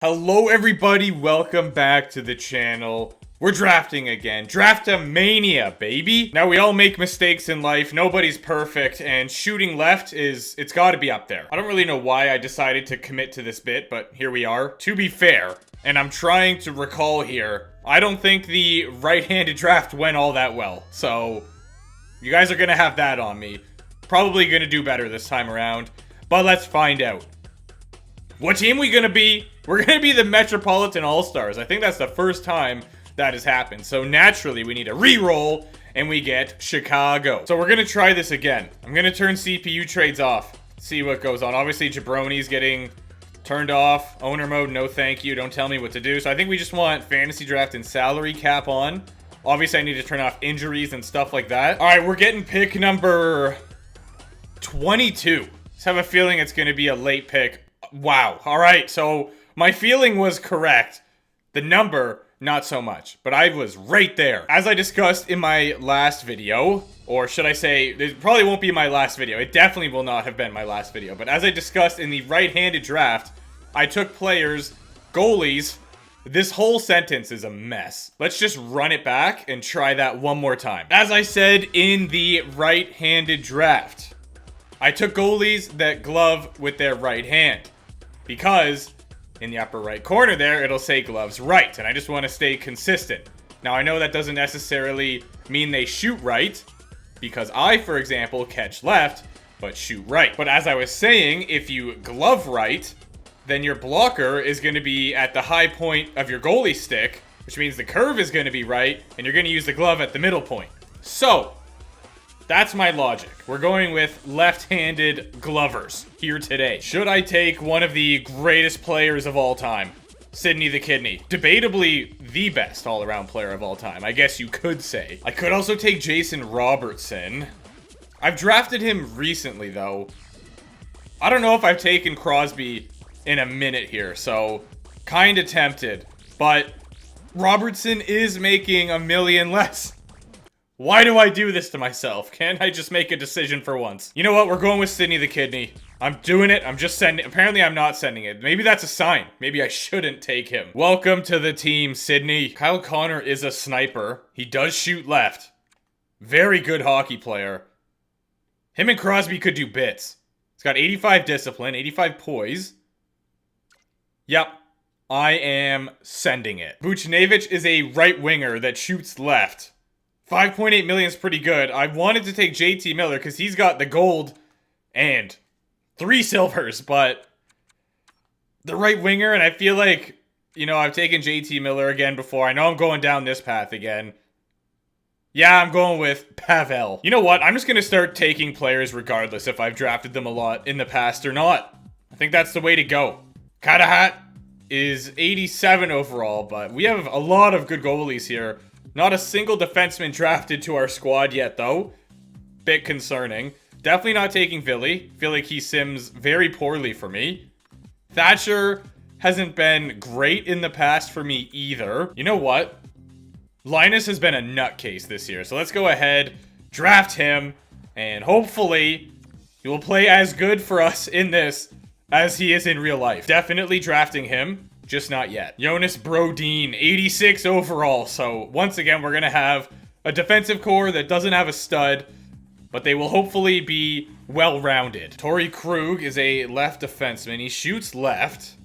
Hello everybody, welcome back to the channel. We're drafting again. Draftomania, baby! Now we all make mistakes in life, nobody's perfect, and shooting left it's gotta be up there. I don't really know why I decided to commit to this bit, but here we are. To be fair, and I'm trying to recall here, I don't think the right-handed draft went all that well, so you guys are gonna have that on me. Probably gonna do better this time around, but let's find out. What team we gonna be? We're gonna be the Metropolitan All-Stars. I think that's the first time that has happened. So naturally, we need a re-roll, and we get Chicago. So we're gonna try this again. I'm gonna turn CPU trades off. See what goes on. Obviously, Jabroni's getting turned off. Owner mode, no thank you. Don't tell me what to do. So I think we just want fantasy draft and salary cap on. Obviously, I need to turn off injuries and stuff like that. All right, we're getting pick number 22. Just have a feeling it's gonna be a late pick. Wow. All right, so my feeling was correct. The number, not so much. But I was right there. As I discussed in my last video, or should I say, it probably won't be my last video. It definitely will not have been my last video. But as I discussed in the right-handed draft, I took players, goalies. This whole sentence is a mess. Let's just run it back and try that one more time. As I said in the right-handed draft, I took goalies that glove with their right hand. Because in the upper right corner there, it'll say gloves right. And I just want to stay consistent. Now, I know that doesn't necessarily mean they shoot right. Because I, for example, catch left, but shoot right. But as I was saying, if you glove right, then your blocker is going to be at the high point of your goalie stick. Which means the curve is going to be right. And you're going to use the glove at the middle point. So that's my logic. We're going with left-handed glovers here today. Should I take one of the greatest players of all time? Sidney the Kidney. Debatably the best all-around player of all time, I guess you could say. I could also take Jason Robertson. I've drafted him recently, though. I don't know if I've taken Crosby in a minute here, so kinda tempted. But Robertson is making $1 million less. Why do I do this to myself? Can't I just make a decision for once? You know what? We're going with Sidney the Kidney. I'm doing it. I'm just sending it. Apparently, I'm not sending it. Maybe that's a sign. Maybe I shouldn't take him. Welcome to the team, Sidney. Kyle Connor is a sniper. He does shoot left. Very good hockey player. Him and Crosby could do bits. He's got 85 discipline, 85 poise. Yep. I am sending it. Vucinovic is a right winger that shoots left. 5.8 million is pretty good. I wanted to take JT Miller because he's got the gold and 3 silvers, but the right winger, and I feel like, you know, I've taken JT Miller again before. I know I'm going down this path again. Yeah, I'm going with Pavel. You know what? I'm just going to start taking players regardless if I've drafted them a lot in the past or not. I think that's the way to go. Katahat is 87 overall, but we have a lot of good goalies here. Not a single defenseman drafted to our squad yet, though. Bit concerning. Definitely not taking Philly. Feel like he sims very poorly for me. Thatcher hasn't been great in the past for me either. You know what? Linus has been a nutcase this year, so let's go ahead, draft him, and hopefully he will play as good for us in this as he is in real life. Definitely drafting him. Just not yet. Jonas Brodin, 86 overall. So once again, we're going to have a defensive core that doesn't have a stud, but they will hopefully be well-rounded. Torrey Krug is a left defenseman. He shoots left.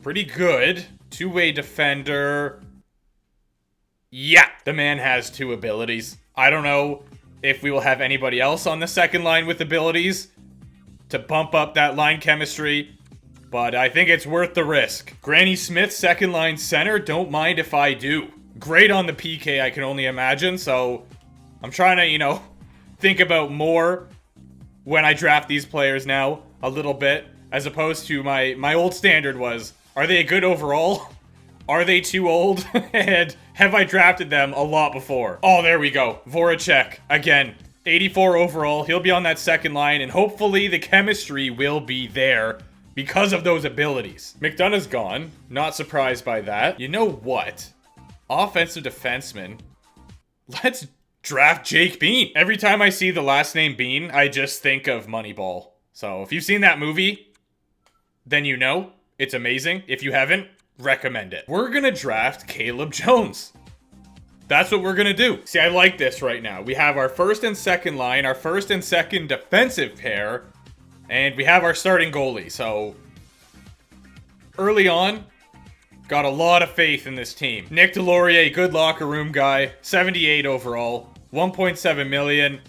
Pretty good. Two-way defender. Yeah, the man has 2 abilities. I don't know if we will have anybody else on the second line with abilities to bump up that line chemistry, but I think it's worth the risk. Granny Smith, second line center. Don't mind if I do. Great on the PK, I can only imagine. So I'm trying to, you know, think about more when I draft these players now a little bit, as opposed to my old standard was, are they good overall? Are they too old? And have I drafted them a lot before? Oh, there we go. Voracek, again, 84 overall. He'll be on that second line, and hopefully the chemistry will be there because of those abilities. McDonough's gone. Not surprised by that. You know what? Offensive defenseman. Let's draft Jake Bean. Every time I see the last name Bean, I just think of Moneyball. So if you've seen that movie, then you know. It's amazing. If you haven't, recommend it. We're gonna draft Caleb Jones. That's what we're gonna do. See, I like this right now. We have our first and second line, our first and second defensive pair, and we have our starting goalie. So, early on, got a lot of faith in this team. Nick Delorier, good locker room guy, 78 overall, 1.7 million.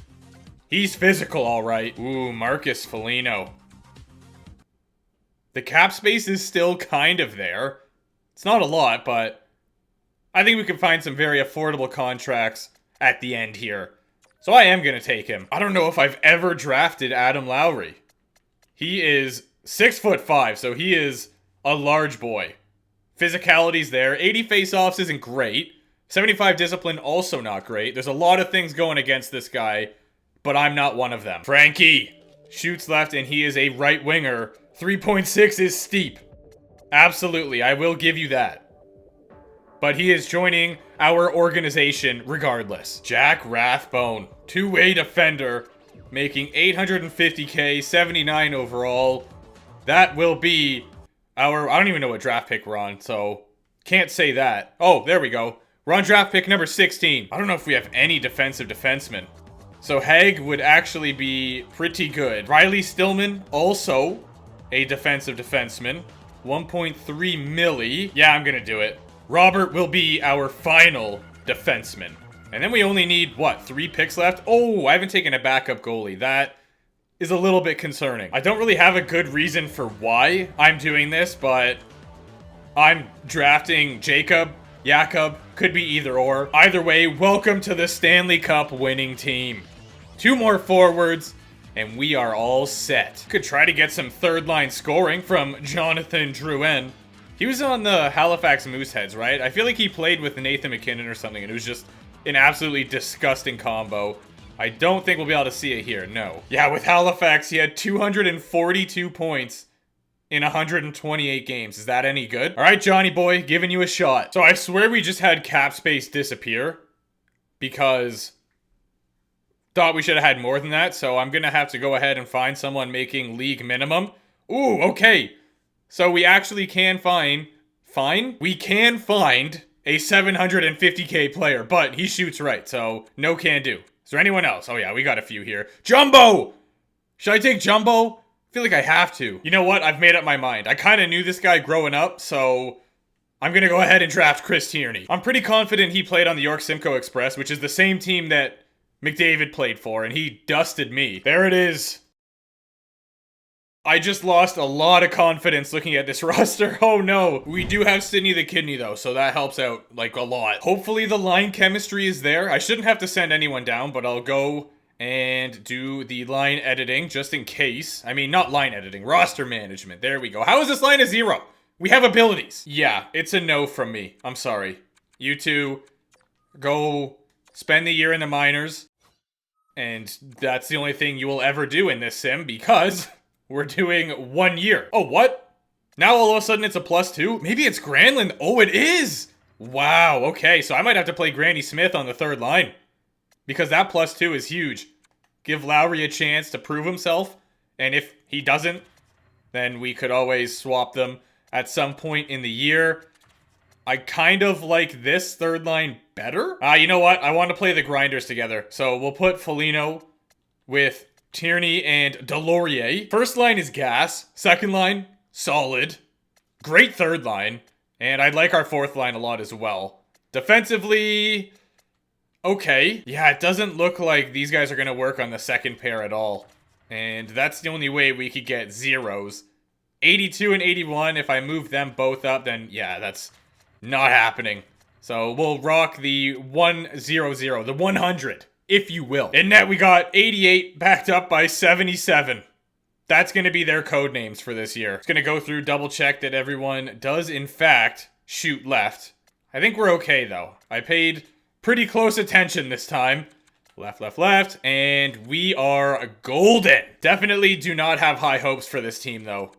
He's physical, all right. Ooh, Marcus Foligno. The cap space is still kind of there. It's not a lot, but I think we can find some very affordable contracts at the end here. So I am going to take him. I don't know if I've ever drafted Adam Lowry. He is 6'5", so he is a large boy. Physicality's there. 80 face-offs isn't great. 75 discipline, also not great. There's a lot of things going against this guy, but I'm not one of them. Frankie shoots left, and he is a right winger. 3.6 is steep. Absolutely, I will give you that. But he is joining our organization regardless. Jack Rathbone, two-way defender, making 850k, 79 overall. That will be our, I don't even know what draft pick we're on, so can't say that. Oh, there we go. We're on draft pick number 16. I don't know if we have any defensive defensemen. So Haig would actually be pretty good. Riley Stillman, also a defensive defenseman. 1.3 milli. Yeah, I'm gonna do it. Robert will be our final defenseman. And then we only need, what, 3 picks left? Oh, I haven't taken a backup goalie. That is a little bit concerning. I don't really have a good reason for why I'm doing this, but I'm drafting Jacob. Could be either or. Either way, welcome to the Stanley Cup winning team. 2 more forwards, and we are all set. Could try to get some third line scoring from Jonathan Drouin. He was on the Halifax Mooseheads, right? I feel like he played with Nathan McKinnon or something, and it was just an absolutely disgusting combo. I don't think we'll be able to see it here, no. Yeah, with Halifax, he had 242 points in 128 games. Is that any good? All right, Johnny boy, giving you a shot. So I swear we just had cap space disappear because thought we should have had more than that, so I'm gonna have to go ahead and find someone making league minimum. Ooh, okay. So we actually can find a 750k player, but he shoots right, so no can do. Is there anyone else? Oh yeah, we got a few here. Jumbo! Should I take Jumbo? I feel like I have to. You know what? I've made up my mind. I kind of knew this guy growing up, so I'm gonna go ahead and draft Chris Tierney. I'm pretty confident he played on the York Simcoe Express, which is the same team that McDavid played for, and he dusted me. There it is. I just lost a lot of confidence looking at this roster. Oh no. We do have Sidney the Kidney though, so that helps out like a lot. Hopefully the line chemistry is there. I shouldn't have to send anyone down, but I'll go and do the line editing just in case. I mean, not line editing, roster management. There we go. How is this line a 0? We have abilities. Yeah, it's a no from me. I'm sorry. You two go spend the year in the minors, and that's the only thing you will ever do in this sim because we're doing 1 year. Oh, what? Now all of a sudden it's a +2? Maybe it's Granlund. Oh, it is! Wow, okay. So I might have to play Granny Smith on the third line. Because that +2 is huge. Give Lowry a chance to prove himself. And if he doesn't, then we could always swap them at some point in the year. I kind of like this third line better. You know what? I want to play the grinders together. So we'll put Foligno with Tierney and Delorier. First line is gas. Second line, solid. Great third line. And I'd like our fourth line a lot as well. Defensively, okay. Yeah, it doesn't look like these guys are going to work on the second pair at all. And that's the only way we could get zeros. 82 and 81, if I move them both up, then yeah, that's not happening. So we'll rock the 100, the 100. If you will. In net, we got 88 backed up by 77. That's going to be their code names for this year. It's going to go through, double check that everyone does in fact shoot left. I think we're okay though. I paid pretty close attention this time. Left, left, left, and we are golden. Definitely do not have high hopes for this team though.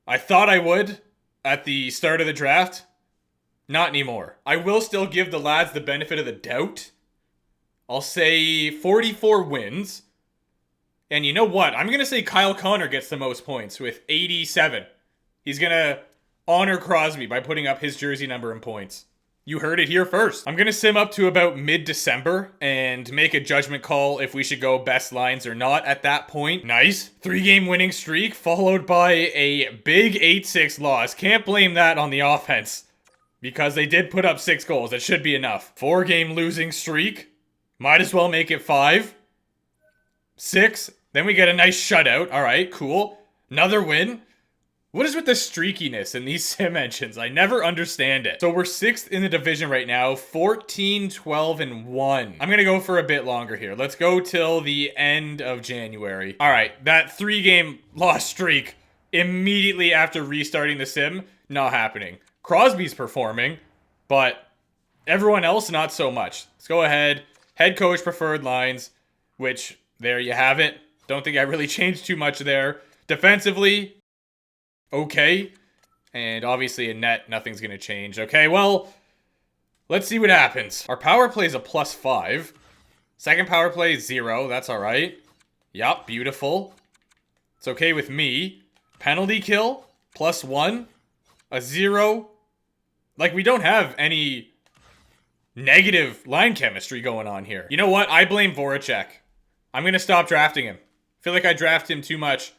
I thought I would at the start of the draft. Not anymore. I will still give the lads the benefit of the doubt. I'll say 44 wins. And you know what? I'm going to say Kyle Connor gets the most points with 87. He's gonna honor Crosby by putting up his jersey number and points. You heard it here first. I'm gonna sim up to about mid-December and make a judgment call if we should go best lines or not at that point. Nice. 3-game winning streak followed by a big 8-6 loss. Can't blame that on the offense because they did put up 6 goals. That should be enough. 4-game losing streak. Might as well make it 5. 6. Then we get a nice shutout. All right, cool. Another win. What is with the streakiness in these sim engines? I never understand it. So we're 6th in the division right now, 14, 12, and 1. I'm gonna go for a bit longer here. Let's go till the end of January. All right, that 3-game loss streak immediately after restarting the sim, not happening. Crosby's performing, but everyone else, not so much. Let's go ahead. Head coach preferred lines, which there you have it. Don't think I really changed too much there. Defensively, okay. And obviously in net, nothing's going to change. Okay, well, let's see what happens. Our power play is a +5. Second power play is 0. That's all right. Yup, beautiful. It's okay with me. Penalty kill, +1. A 0. Like, we don't have any negative line chemistry going on here. You know what? I blame Voracek. I'm going to stop drafting him. I feel like I draft him too much.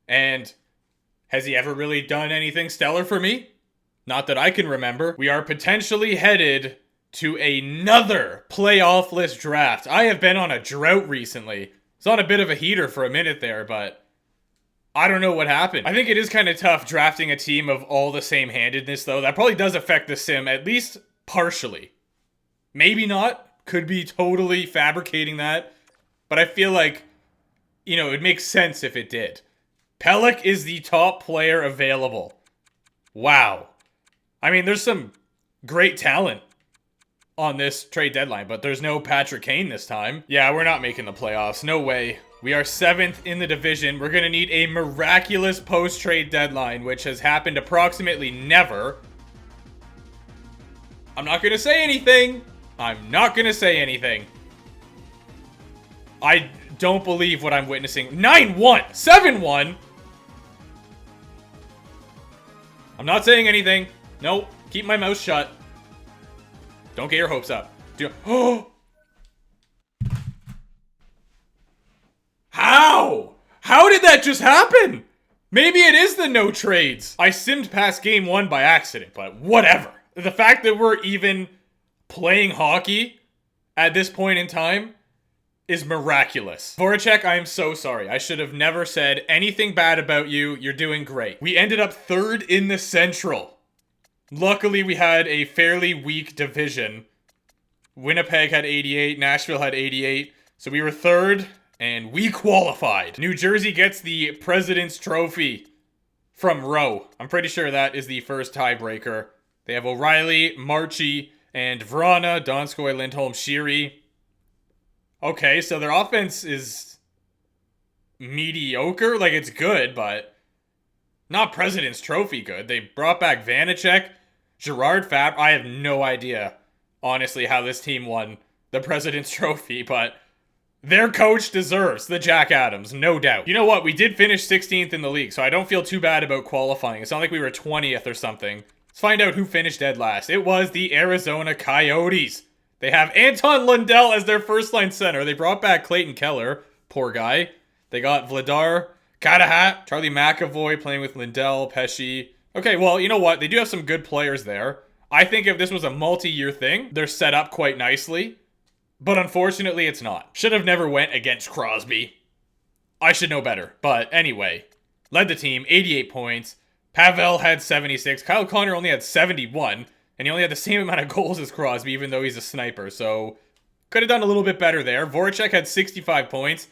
And has he ever really done anything stellar for me? Not that I can remember. We are potentially headed to another playoff-less draft. I have been on a drought recently. It's on a bit of a heater for a minute there, but I don't know what happened. I think it is kind of tough drafting a team of all the same handedness, though. That probably does affect the sim, at least partially. Maybe not. Could be totally fabricating that. But I feel like, you know, it makes sense if it did. Pelech is the top player available. Wow. I mean, there's some great talent on this trade deadline, but there's no Patrick Kane this time. Yeah, we're not making the playoffs. No way. We are 7th in the division. We're going to need a miraculous post-trade deadline, which has happened approximately never. I'm not going to say anything. I'm not going to say anything. I don't believe what I'm witnessing. 9-1. 7-1. I'm not saying anything. Nope. Keep my mouth shut. Don't get your hopes up. Oh! How? How did that just happen? Maybe it is the no trades. I simmed past game 1 by accident, but whatever. The fact that we're even playing hockey at this point in time is miraculous. Voracek, I am so sorry. I should have never said anything bad about you. You're doing great. We ended up 3rd in the Central. Luckily, we had a fairly weak division. Winnipeg had 88, Nashville had 88, so we were 3rd, and we qualified. New Jersey gets the President's Trophy from Rowe. I'm pretty sure that is the first tiebreaker. They have O'Reilly, Marchie, and Vrana, Donskoy, Lindholm, Sheary. Okay, so their offense is mediocre. Like, it's good, but not President's Trophy good. They brought back Vanacek, Gerard Fab. I have no idea, honestly, how this team won the President's Trophy, but their coach deserves the Jack Adams, no doubt. You know what? We did finish 16th in the league, so I don't feel too bad about qualifying. It's not like we were 20th or something. Let's find out who finished dead last. It was the Arizona Coyotes. They have Anton Lundell as their first-line center. They brought back Clayton Keller. Poor guy. They got Vladar, Katahat, Charlie McAvoy playing with Lindell, Pesci. Okay, well, you know what? They do have some good players there. I think if this was a multi-year thing, they're set up quite nicely. But unfortunately, it's not. Should have never went against Crosby. I should know better. But anyway, led the team, 88 points. Pavel had 76. Kyle Connor only had 71. And he only had the same amount of goals as Crosby, even though he's a sniper. So, could have done a little bit better there. Voracek had 65 points.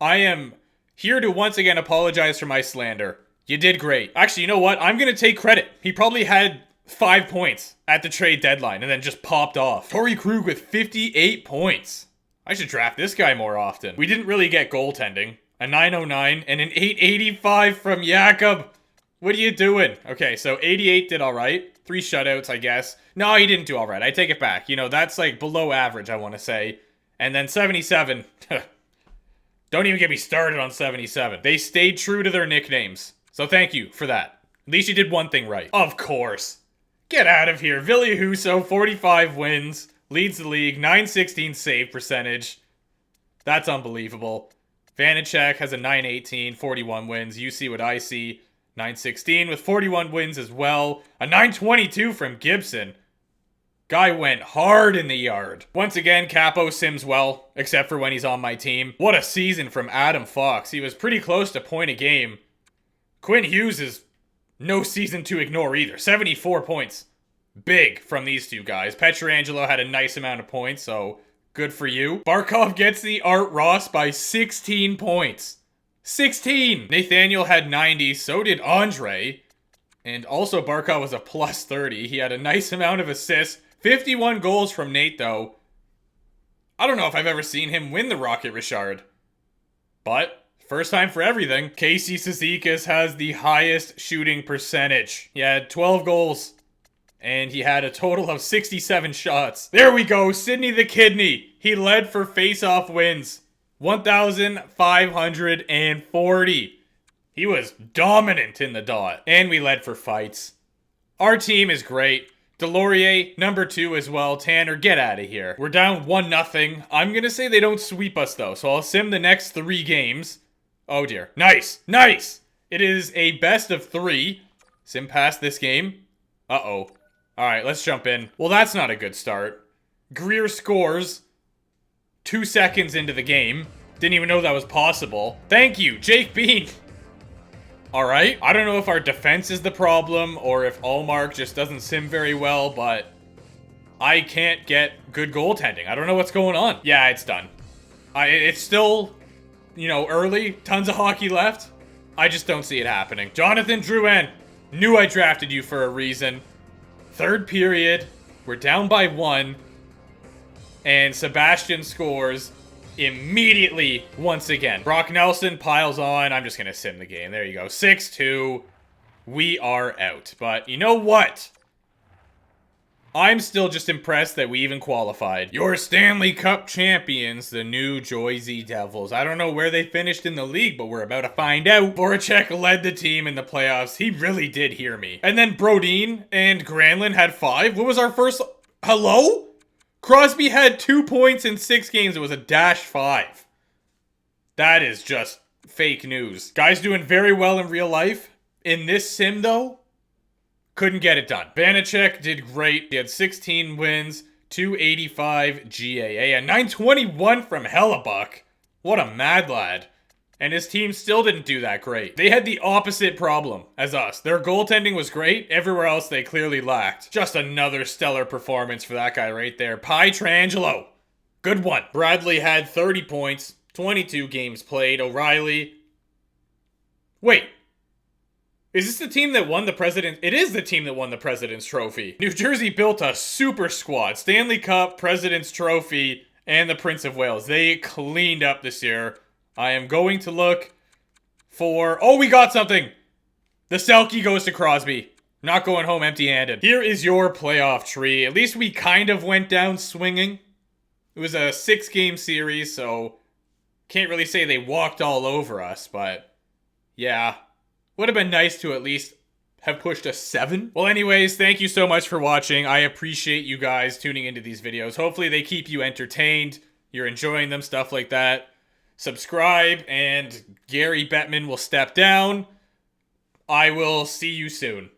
I am here to once again apologize for my slander. You did great. Actually, you know what? I'm going to take credit. He probably had 5 points at the trade deadline and then just popped off. Torrey Krug with 58 points. I should draft this guy more often. We didn't really get goaltending. A 909 and an 885 from Jakob. What are you doing? Okay, so 88 did all right. 3 shutouts, I guess. No, he didn't do all right. I take it back. You know, that's like below average, I want to say. And then 77. Don't even get me started on 77. They stayed true to their nicknames. So thank you for that. At least you did one thing right. Of course. Get out of here. Ville Husso, 45 wins, leads the league, 916 save percentage. That's unbelievable. Vanacek has a 918, 41 wins. You see what I see. 916 with 41 wins as well. A 922 from Gibson. Guy went hard in the yard. Once again, Capo sims well, except for when he's on my team. What a season from Adam Fox. He was pretty close to point a game. Quinn Hughes is no season to ignore either. 74 points. Big from these two guys. Pietrangelo had a nice amount of points, so good for you. Barkov gets the Art Ross by 16 points. 16! Nathaniel had 90, so did Andre. And also Barkov was a plus 30. He had a nice amount of assists. 51 goals from Nate, though. I don't know if I've ever seen him win the Rocket Richard. But first time for everything. Casey Cizikas has the highest shooting percentage. He had 12 goals. And he had a total of 67 shots. There we go, Sidney the Kidney. He led for face-off wins. 1,540. He was dominant in the dot. And we led for fights. Our team is great. Delorier, number 2 as well. Tanner, get out of here. We're down 1-0. I'm going to say they don't sweep us, though. So I'll sim the next 3 games. Oh, dear. Nice. Nice. It is a best of 3. Sim past this game. Uh-oh. All right, let's jump in. Well, that's not a good start. Greer scores 2 seconds into the game. Didn't even know that was possible. Thank you, Jake Bean. All right. I don't know if our defense is the problem or if Allmark just doesn't sim very well, but I can't get good goaltending. I don't know what's going on. Yeah, it's done. It's still, early. Tons of hockey left. I just don't see it happening. Jonathan Drouin. Knew I drafted you for a reason. Third period. We're down by 1. And Sebastian scores immediately once again. Brock Nelson piles on. I'm just going to sim the game. There you go. 6-2. We are out. But you know what? I'm still just impressed that we even qualified. Your Stanley Cup champions, the New Jersey Devils. I don't know where they finished in the league, but we're about to find out. Voracek led the team in the playoffs. He really did hear me. And then Brodin and Granlund had 5. What was our first... Hello? Crosby had 2 points in 6 games. It was a -5. That is just fake news. Guys doing very well in real life. In this sim, though, couldn't get it done. Vanacek did great. He had 16 wins, 285 GAA, a 921 from Hellebuck. What a mad lad. And his team still didn't do that great. They had the opposite problem as us. Their goaltending was great. Everywhere else they clearly lacked. Just another stellar performance for that guy right there. Pietrangelo. Good one. Bradley had 30 points, 22 games played. O'Reilly. Wait. Is this the team that won the President? It is the team that won the President's Trophy. New Jersey built a super squad. Stanley Cup, President's Trophy, and the Prince of Wales. They cleaned up this year. I am going to look for... Oh, we got something! The Selke goes to Crosby. Not going home empty-handed. Here is your playoff tree. At least we kind of went down swinging. It was a 6-game series, so can't really say they walked all over us, but yeah. Would have been nice to at least have pushed a 7. Well, anyways, thank you so much for watching. I appreciate you guys tuning into these videos. Hopefully they keep you entertained. You're enjoying them, stuff like that. Subscribe, and Gary Bettman will step down. I will see you soon.